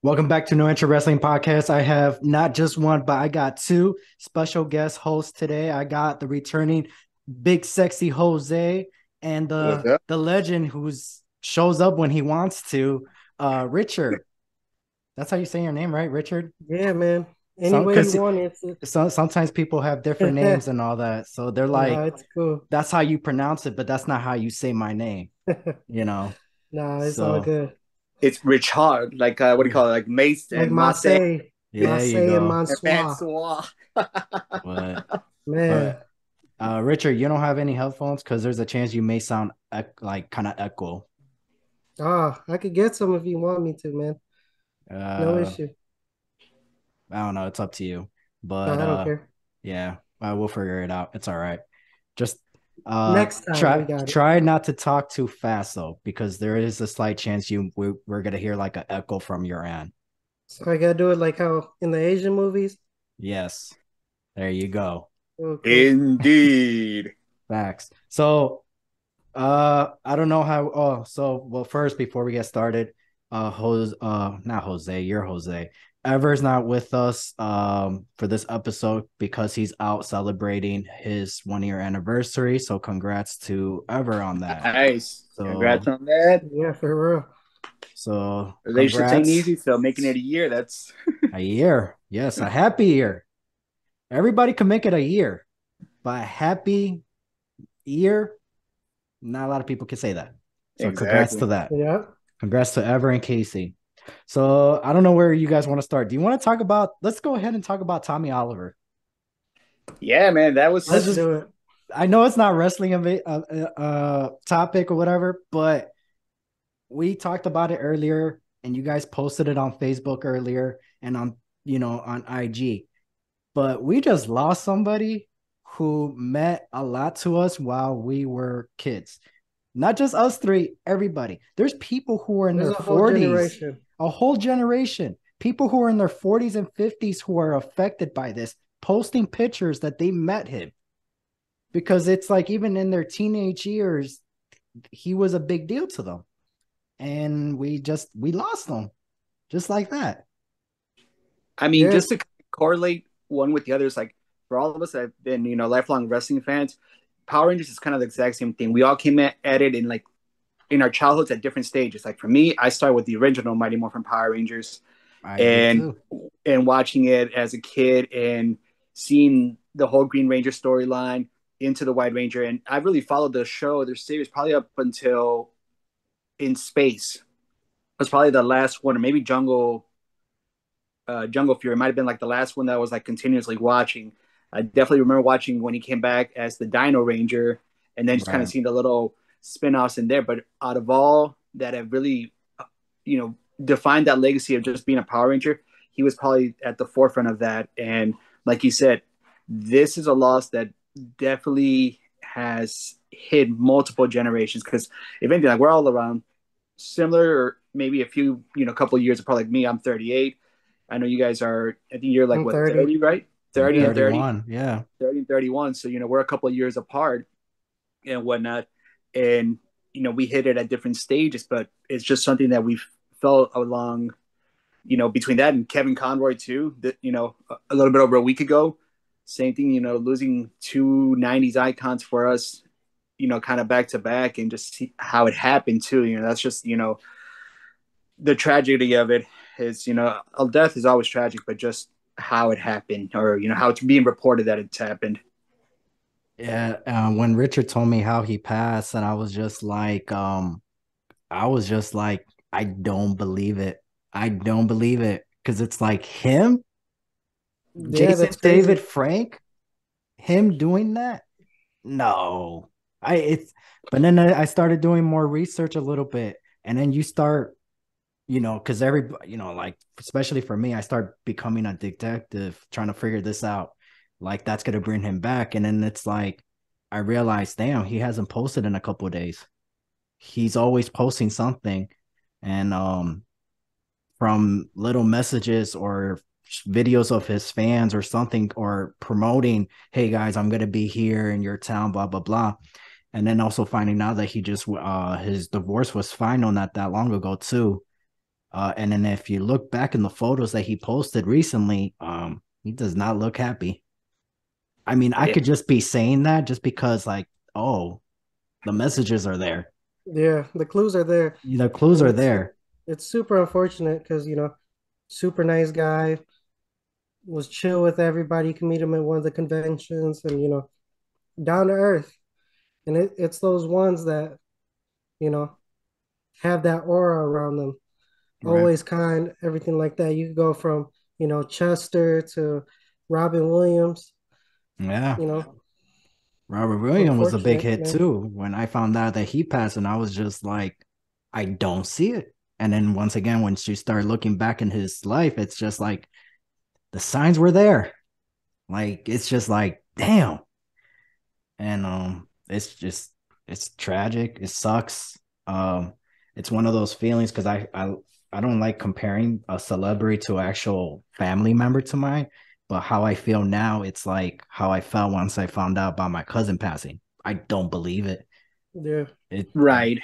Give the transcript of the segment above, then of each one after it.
Welcome back to No Intro Wrestling Podcast. I have not just one, but I got two special guest hosts today. I got the returning big sexy Jose and What's the up? the legend who's shows up when he wants to, Richard. That's how you say your name, right, Richard? Yeah, man. Any Some way you because want it. sometimes people have different names and all that, so they're like, Nah, it's cool. that's how you pronounce it, but that's not how you say my name, you know. Nah, it's all So good. It's Richard, like what do you yeah, call it? Like Mace yeah, and Mace there you Marseille and go. Mansoir. Francois. But Man. but Richard, you don't have any headphones because there's a chance you may sound like kind of echo. Ah, I could get some if you want me to, man. No Uh, issue. I don't know. It's up to you. But Nah, I don't care. yeah, we'll figure it out. It's all right. Just Next time we got it. try not to talk too fast though, because there is a slight chance we're gonna hear like an echo from your end. So I gotta do it like how in the Asian movies. Yes, there you go. Oh, cool. Indeed. Facts. So I don't know how. Oh, so well, first before we get started, not Jose, you're Jose. Ever's not with us for this episode because he's out celebrating his 1 year anniversary. So congrats to Ever on that. Nice. Congrats So on that. yeah, Yeah, for real. Relationships ain't congrats. easy, so making it a year, that's A year. Yes, a happy year. Everybody can make it a year, but a happy year, not a lot of people can say that. So congrats to exactly. that. Yeah. Congrats to Ever and Casey. So I don't know where you guys want to start. Do you want to talk about? Let's go ahead and talk about Tommy Oliver. Yeah, man. That Let's was just. Do it. I know it's not wrestling topic or whatever, but we talked about it earlier, and you guys posted it on Facebook earlier and on on IG. But we just lost somebody who meant a lot to us while we were kids. Not just us three, everybody. There's people who are in There's their a whole 40s, generation. a whole generation, people who are in their 40s and 50s who are affected by this, posting pictures that they met him because it's like even in their teenage years, he was a big deal to them. And we lost them just like that. I mean, Yeah, just to correlate one with the others, like for all of us that have been, lifelong wrestling fans, Power Rangers is kind of the exact same thing. We all came at it in like in our childhoods at different stages. Like for me, I started with the original Mighty Morphin Power Rangers, I did and too. watching it as a kid and seeing the whole Green Ranger storyline into the White Ranger, and I really followed the show, their series, probably up until In Space. It was probably the last one, or maybe Jungle Fury. It might have been like the last one that I was like continuously watching. I definitely remember watching when he came back as the Dino Ranger, and then just kind of Right. seeing the little spin-offs in there. But out of all that have really, defined that legacy of just being a Power Ranger, he was probably at the forefront of that. And like you said, this is a loss that definitely has hit multiple generations. Because if anything, like we're all around similar, or maybe a few, couple of years apart. Like me, I'm 38. I know you guys are. I think you're like Yeah. what, 30. 30, right? I'm 30 and 30, 31. Yeah. 30 and 31. So we're a couple of years apart and whatnot, and we hit it at different stages, but it's just something that we've felt along. Between that and Kevin Conroy too. That a little bit over a week ago, same thing. Losing two '90s icons for us. Kind of back to back, and just see how it happened too. That's just the tragedy of it is, a death is always tragic, but just how it happened, or how it's being reported that it's happened. Yeah. When Richard told me how he passed, and I was just like, I don't believe it. I don't believe it. Because it's like him, Yeah, Jason that's David crazy. Frank, him doing that. No, it's, but then I started doing more research a little bit. And then you start, because everybody, like, especially for me, I start becoming a detective, trying to figure this out. Like, that's going to bring him back. And then it's like, I realized, damn, he hasn't posted in a couple of days. He's always posting something. And from little messages or videos of his fans or something, or promoting, hey guys, I'm gonna be here in your town, blah blah blah. And then also finding out that he just his divorce was final not that long ago too. And then if you look back in the photos that he posted recently, he does not look happy. I mean, I Yeah, could just be saying that just because, like, oh, the messages are there. Yeah, the clues are there, The clues and are there. it's super unfortunate because super nice guy, was chill with everybody. You can meet him at one of the conventions, and down to earth. And it's those ones that you know have that aura around them, Right. always kind, everything like that. You could go from Chester to Robin Williams. Yeah. You know, Robert Williams was a big unfortunate, hit man. too. When I found out that he passed, and I was just like, I don't see it. And then once again, when she started looking back in his life, it's just like the signs were there. Like it's just like, damn. And it's just it's tragic. It sucks. Um, it's one of those feelings because I don't like comparing a celebrity to an actual family member to mine, but how I feel now, it's like how I felt once I found out about my cousin passing. I don't believe it. Yeah, It right.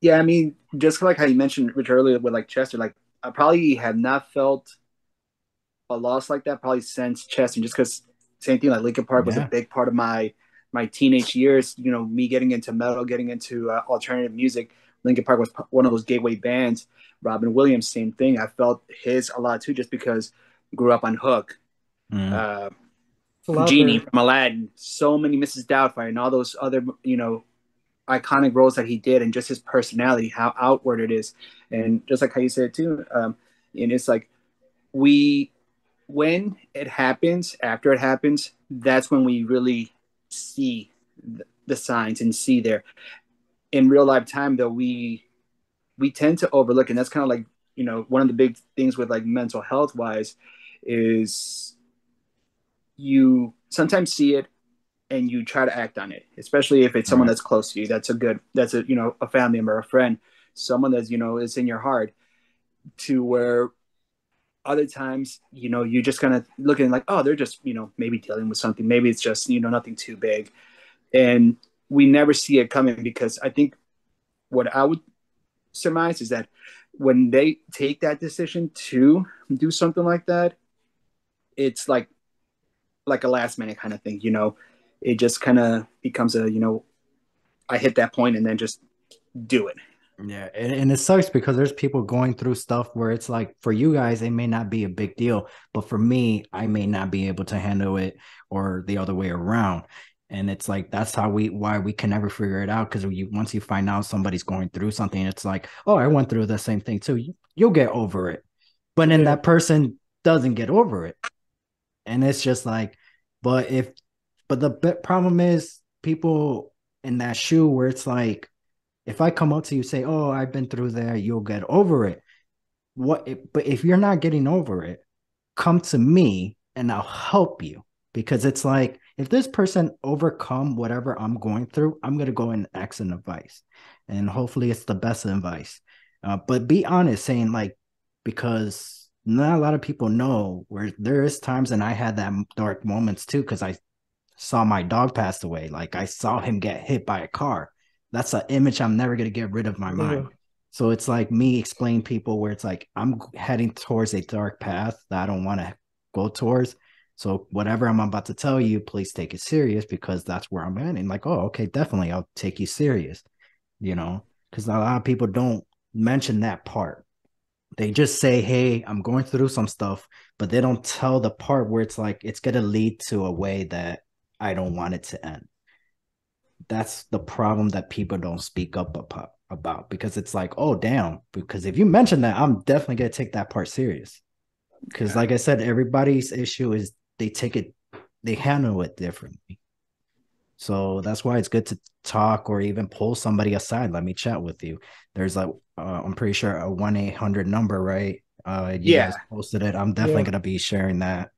Yeah, I mean, just like how you mentioned, Rich, earlier with like Chester, like I probably have not felt a loss like that probably since Chester, just because same thing. Like Linkin Park was a yeah. big part of my teenage years. You know, me getting into metal, getting into alternative music. Linkin Park was one of those gateway bands. Robin Williams, same thing. I felt his a lot too, just because I grew up on Hook, Mm, uh, Genie Flubber. from Aladdin, so many Mrs. Doubtfire, and all those other iconic roles that he did, and just his personality, how outward it is, and just like how you said too. And it's like we when it happens, after it happens, that's when we really see the signs and see there. In real life time, though, we tend to overlook, and that's kind of like one of the big things with like mental health wise is you sometimes see it and you try to act on it, especially if it's someone right. that's close to you. That's a family member, a friend, someone that's is in your heart. To where other times, you're just kind of looking like, oh, they're just, maybe dealing with something. Maybe it's just, nothing too big. And we never see it coming because I think what I would surmise is that when they take that decision to do something like that, it's like a last minute kind of thing. It just kind of becomes I hit that point and then just do it. Yeah, and it sucks because there's people going through stuff where it's like for you guys it may not be a big deal, but for me I may not be able to handle it or the other way around. And it's like that's how we why we can never figure it out because once you find out somebody's going through something, it's like, oh, I went through the same thing too. You'll get over it, but then Yeah, that person doesn't get over it, and it's just like, but if but the problem is people in that shoe where it's like if I come up to you say, "Oh, I've been through there," you'll get over it. But if you're not getting over it, come to me and I'll help you because it's like if this person overcome whatever I'm going through, I'm gonna go and ask an advice, and hopefully it's the best advice. But be honest, saying like because not a lot of people know where there is times, and I had that dark moments too because I saw my dog pass away. Like I saw him get hit by a car. That's an image I'm never gonna get rid of my mind. yeah, So it's like me explaining people where it's like I'm heading towards a dark path that I don't want to go towards. So whatever I'm about to tell you, please take it serious because that's where I'm at. And like, oh, okay, definitely, I'll take you serious. Because a lot of people don't mention that part. They just say, hey, I'm going through some stuff, but they don't tell the part where it's like it's gonna lead to a way that I don't want it to end. That's the problem that people don't speak up about because it's like, oh damn, because if you mention that, I'm definitely gonna take that part serious. Because Yeah. like I said, everybody's issue is they handle it differently. So that's why it's good to talk or even pull somebody aside. Let me chat with you. There's I'm pretty sure a 1-800 number, right? You guys Yeah. posted it. I'm definitely yeah. gonna be sharing that.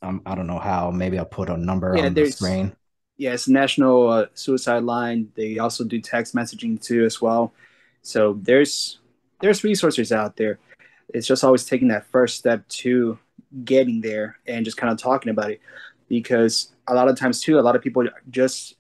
I don't know how. Maybe I'll put a number Yeah. on the screen. It's National Suicide Line. They also do text messaging too as well. So there's resources out there. It's just always taking that first step to getting there and just kind of talking about it, because a lot of times too, a lot of people just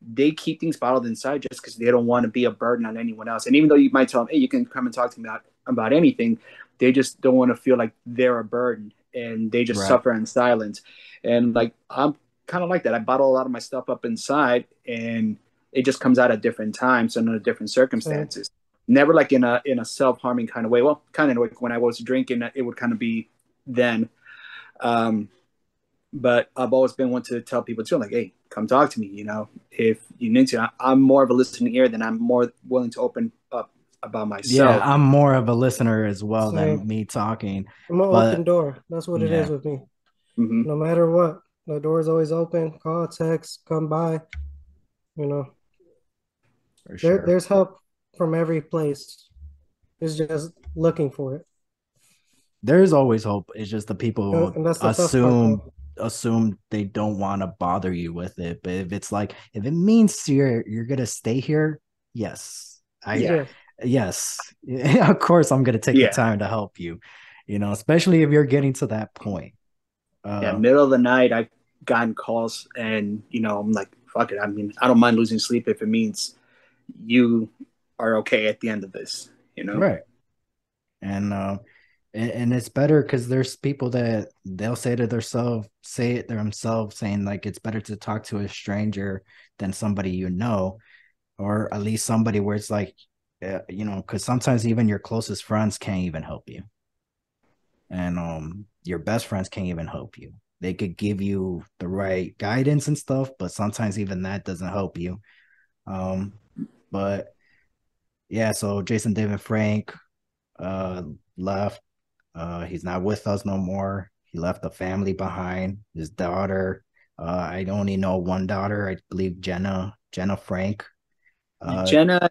they keep things bottled inside just because they don't want to be a burden on anyone else. And even though you might tell them, hey, you can come and talk to me about anything, they just don't want to feel like they're a burden, and they just Right. suffer in silence. And like I'm kind of like that. I bottle a lot of my stuff up inside, and it just comes out at different times and under different Same. circumstances. Never like in a self harming kind of way. Well, kind of like when I was drinking, it would kind of be then. Um, but I've always been one to tell people too, like, hey, come talk to me. If you need to, I'm more of a listening ear than I'm more willing to open up about Yeah, myself. I'm more of a listener as well than Same. me talking. I'm an open But door. That's what it is yeah, with me. Mm-hmm. No matter what, the door is always open. Call, text, come by. You know, for sure. there's help from every place. It's just looking for it. There's always hope. It's just the And, people and that's the tough part, assume though. they don't want to bother you with it. But if it's like if it means you're gonna stay here, yes. I Yeah, Yeah. yes. Of course I'm gonna take the yeah, time to help you, especially if you're getting to that point. yeah. Uh Middle of the night, I've gotten calls, and I'm like, fuck it. I mean, I don't mind losing sleep if it means you are okay at the end of this. right. And it's better because there's people that they'll say it themselves, saying like it's better to talk to a stranger than somebody or at least somebody where it's like, because sometimes even your closest friends can't even help you, and your best friends can't even help you. They could give you the right guidance and stuff, but sometimes even that doesn't help you. Um, but yeah, so Jason David Frank uh left. He's not with us no more. He left a family behind. His daughter. I only know one daughter. I believe Jenna Frank. Uh, Jenna,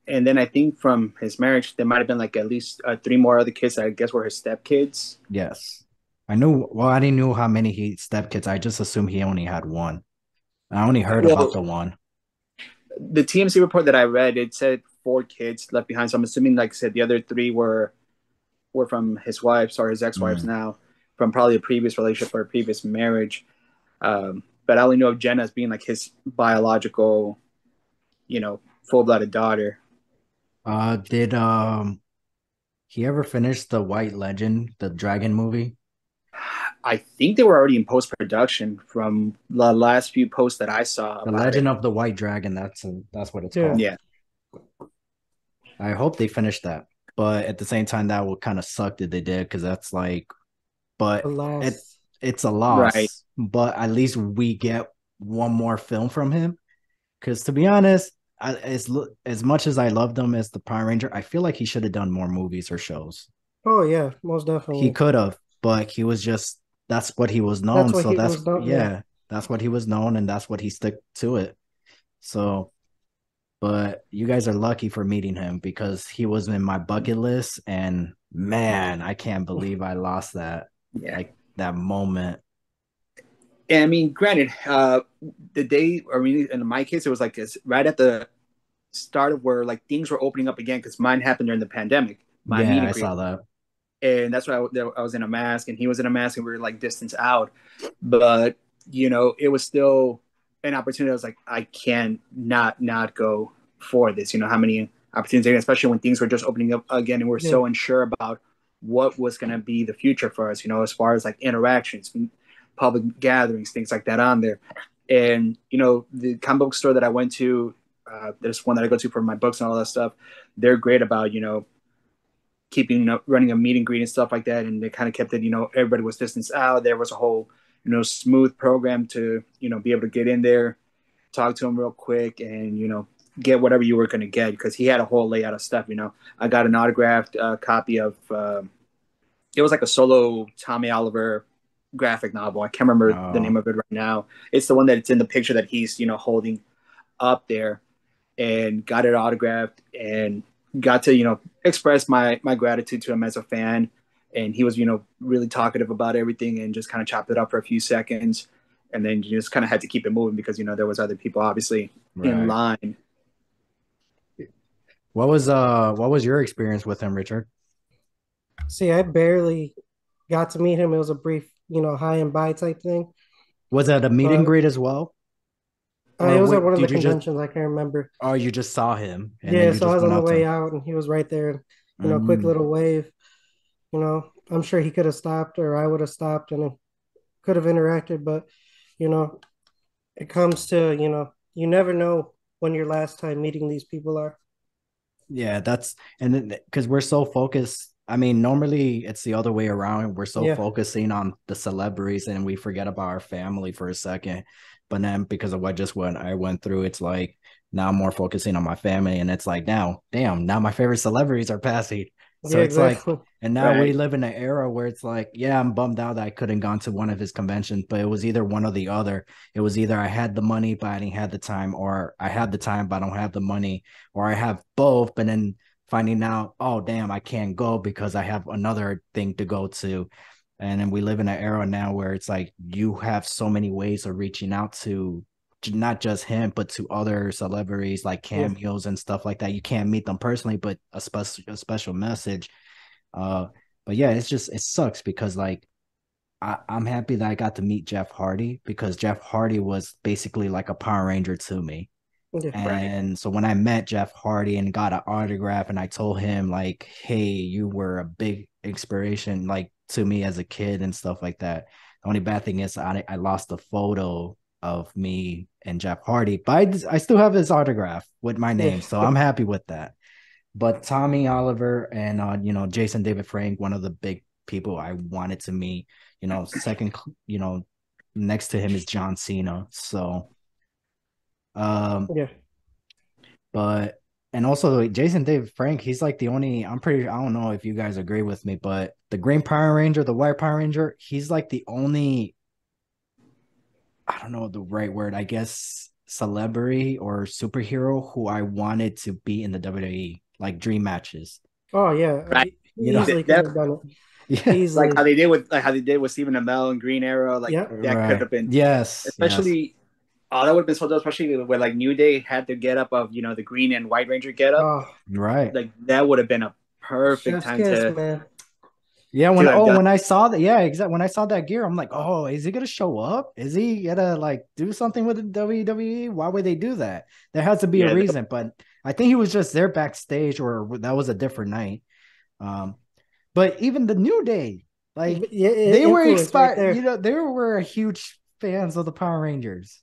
and then I think from his marriage, there might have been like at least three more other kids that I guess were his stepkids. yes. I knew. Well, I didn't know how many he stepkids. I just assumed he only had one. I only heard about Well, the one. the TMC report that I read, it said four kids left behind. So I'm assuming, like I said, the other three were from his wives or his ex-wives Mm. now, from probably a previous relationship or a previous marriage. But I only know of Jenna as being like his biological, full-blooded daughter. Did he ever finish the White Legend, the Dragon movie? I think they were already in post-production from the last few posts that I saw The about it. Legend of the White Dragon. That's what it's Yeah. called. Yeah, I hope they finish that, but at the same time, that would kind of suck that they did because that's like, but it Alas. it's a right. loss. But at least we get one more film from him. Because to be honest, as much as I loved him as the Power Ranger, I feel like he should have done more movies or shows. Oh yeah, most He definitely. could have, but he was just that's what he was known. That's what So he that's was done. Yeah. yeah, that's what he was known, and that's what he stuck to it. So but you guys are lucky for meeting him because he was in my bucket list and man, I can't believe I lost that Yeah. like that moment. And I mean, granted, the day, I mean, in my case, it was like it's right at the start of where like things were opening up again because mine happened during the pandemic, my meet Yeah, and I greet, saw that. and that's why I was in a mask and he was in a mask and we were like distance out, but it was still an opportunity. I was like, I can not go for this. How many opportunities, especially when things were just opening up again and we're Yeah. so unsure about what was going to be the future for us. As far as like interactions, public gatherings, things like that on there. And the comic book store that I went to, there's one that I go to for my books and all that stuff. They're great about keeping running a meet and greet and stuff like that, and they kind of kept it. Everybody was distanced out. There was a whole smooth program to be able to get in there, talk to him real quick, and get whatever you were going to get because he had a whole layout of stuff. I got an autographed copy of it was like a solo Tommy Oliver graphic novel. I can't remember the name Oh, of it right now. It's the one that's in the picture that he's holding up there, and got it autographed and got to express my gratitude to him as a fan. And he was really talkative about everything and just kind of chopped it up for a few seconds, and then you just kind of had to keep it moving because there was other people obviously in right. line. What was your experience with him, Richard? See, I barely got to meet him. It was a brief, hi and bye type thing. Was that a meet and But greet as well? Or It was at wait, one of the did you just conventions. I can't remember. or you just saw him and then Yeah, you so I just was went on the up to way him? out, and he was right there. And, quick Mm, little wave. I'm sure he could have stopped, or I would have stopped, and could have interacted. But you know, it comes to you never know when your last time meeting these people are. yeah, that's and then because we're so focused. I mean, normally it's the other way around. We're so Yeah, focusing on the celebrities and we forget about our family for a second. But then because of what I went through, it's like now I'm more focusing on my family, and it's like now, damn, now my favorite celebrities are passing. So yeah, it's like, exactly. and now we Right. live in an era where it's like, yeah, I'm bummed out that I couldn't gone to one of his conventions, but it was either one or the other. It was either I had the money but I didn't have the time, or I had the time but I don't have the money, or I have both, but then finding out, oh damn, I can't go because I have another thing to go to. And then we live in an era now where it's like you have so many ways of reaching out to not just him, but to other celebrities like Yeah, cameos and stuff like that. You can't meet them personally, but a special message. Uh, but yeah, it's just it sucks because like I'm happy that I got to meet Jeff Hardy because Jeff Hardy was basically like a Power Ranger to me. yeah, Right. And so when I met Jeff Hardy and got an autograph, and I told him like, "Hey, you were a big inspiration like to me as a kid and stuff like that." The only bad thing is I lost a photo of me and Jeff Hardy, but I still have his autograph with my yeah, name, so I'm happy with that. But Tommy Oliver and Jason David Frank, one of the big people I wanted to meet. Second, next to him is John Cena. So um yeah. but and also Jason David Frank, he's like the only, I don't know if you guys agree with me, but the Green Power Ranger, the White Power Ranger, he's like the only, I don't know the right word, I guess, celebrity or superhero who I wanted to be in the WWE, like dream matches. Oh yeah, Right. he You know, easily could That have done it. yeah, like Easily. how they did with Stephen Amell and Green Arrow, like Yep. that could right. have been, Yes, yes, especially. Oh, that would have been so dope, especially where like New Day had the get up of the Green and White Ranger get up. Oh, right. Like that would have been a perfect chef's time kiss, man. Yeah, to have done. when I saw that, yeah, exactly. When I saw that gear, I'm like, oh, is he gonna show up? Is he gonna like do something with the WWE? Why would they do that? There has to be a Yeah, reason, but I think he was just there backstage, or that was a different night. Um, but even the New Day, like Yeah, they were influence right expired, there. they were huge fans of the Power Rangers,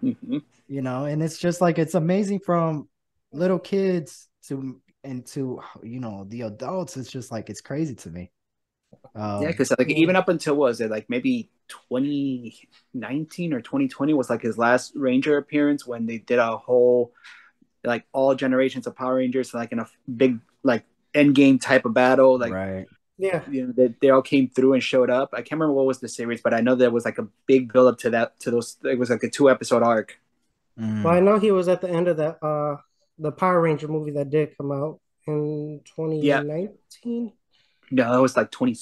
mhm. and it's just like it's amazing from little kids to the adults. It's just like it's crazy to me. Yeah, Um, because like Yeah. even up until was it like maybe 2019 or 2020 was like his last Ranger appearance when they did a whole like all generations of Power Rangers like in a big like end game type of battle. Like right. Yeah. they all came through and showed up. I can't remember what was the series, but I know there was like a big build up to that to those. It was like a 2 episode arc. Well, I Mm. know he was at the end of that the Power Ranger movie that did come out in Yeah, 2019. no, it was like 20,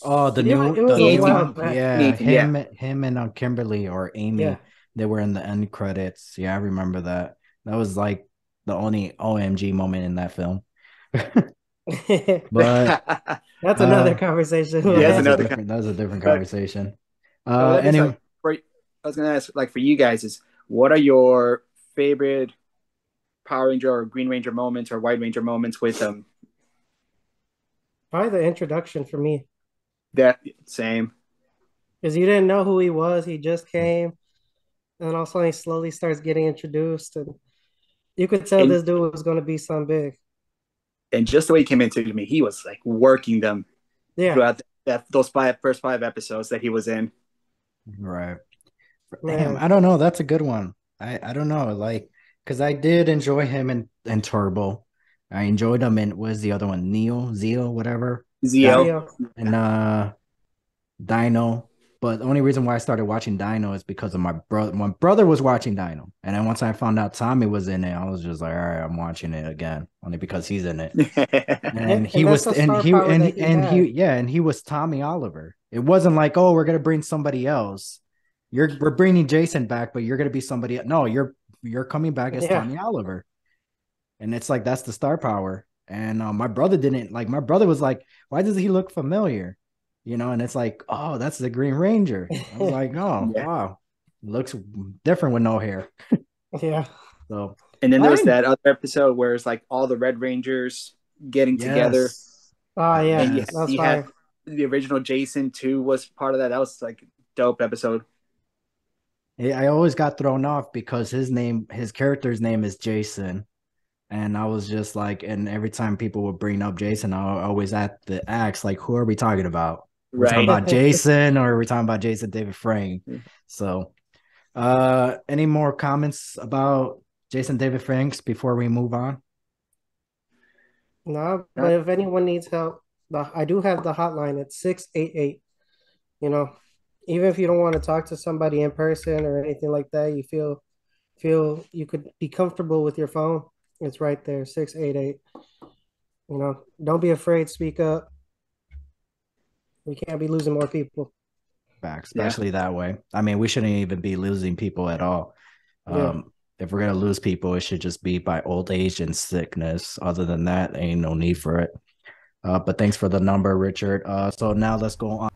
Oh, Yeah, it the was a new 2018. while one. back. Yeah, 2018, yeah. him and Kimberly or Yeah. Amy, they were in the end credits. Yeah, I remember that. That was like the only OMG moment in that film. But That's another uh conversation we'll Yeah, yeah, that's have. another kind. that's a different But conversation. with that being said, Anyway, like, I was gonna ask, like, for you guys, is what are your favorite Power Ranger or Green Ranger moments or White Ranger moments with Probably the introduction for me, that same because you didn't know who he was. He just came, and all of a sudden he slowly starts getting introduced, and you could tell and this dude was going to be something big. and just the way he came into me, he was like working them Yeah, throughout those first 5 episodes that he was in. right. Damn, man. I don't know. That's a good one. I don't know, like, because I did enjoy him in Turbo. I enjoyed him in what was the other one? Zeo, whatever. That Zio, Zio. and Dino. But the only reason why I started watching Dino is because of my brother. My brother was watching Dino, and then once I found out Tommy was in it, I was just like, all right, I'm watching it again, only because he's in it. And And that's the star power that he had. and he was Tommy Oliver. It wasn't like, oh, we're gonna bring somebody else. We're bringing Jason back, but you're gonna be somebody else. No, you're coming back as Yeah. Tommy Oliver, and it's like that's the star power. And my brother didn't like. My brother was like, why does he look familiar? And it's like, oh, that's the Green Ranger. I was like, oh yeah, wow, looks different with no hair. Yeah. So And then there was I that other episode where it's like all the Red Rangers getting together, yes, Oh yeah, and that's yes. you had fire. the original Jason too was part of that. That was like dope episode. I always got thrown off because his character's name is Jason. And I was just like, and every time people would bring up Jason, I always had to ask, like, who are we talking about? Are we talking Right. about Jason or are we talking about Jason David Frank? So, any more comments about Jason David Franks before we move on? No, but Not if anyone needs help, I do have the hotline at 688. You know, even if you don't want to talk to somebody in person or anything like that, you feel you could be comfortable with your phone. It's right there, 688. Don't be afraid, speak up. We can't be losing more people. Back, yeah. especially that way. I mean, we shouldn't even be losing people at all. Yeah. If we're gonna lose people, it should just be by old age and sickness. Other than that, ain't no need for it. But thanks for the number, Richard. So now let's go on.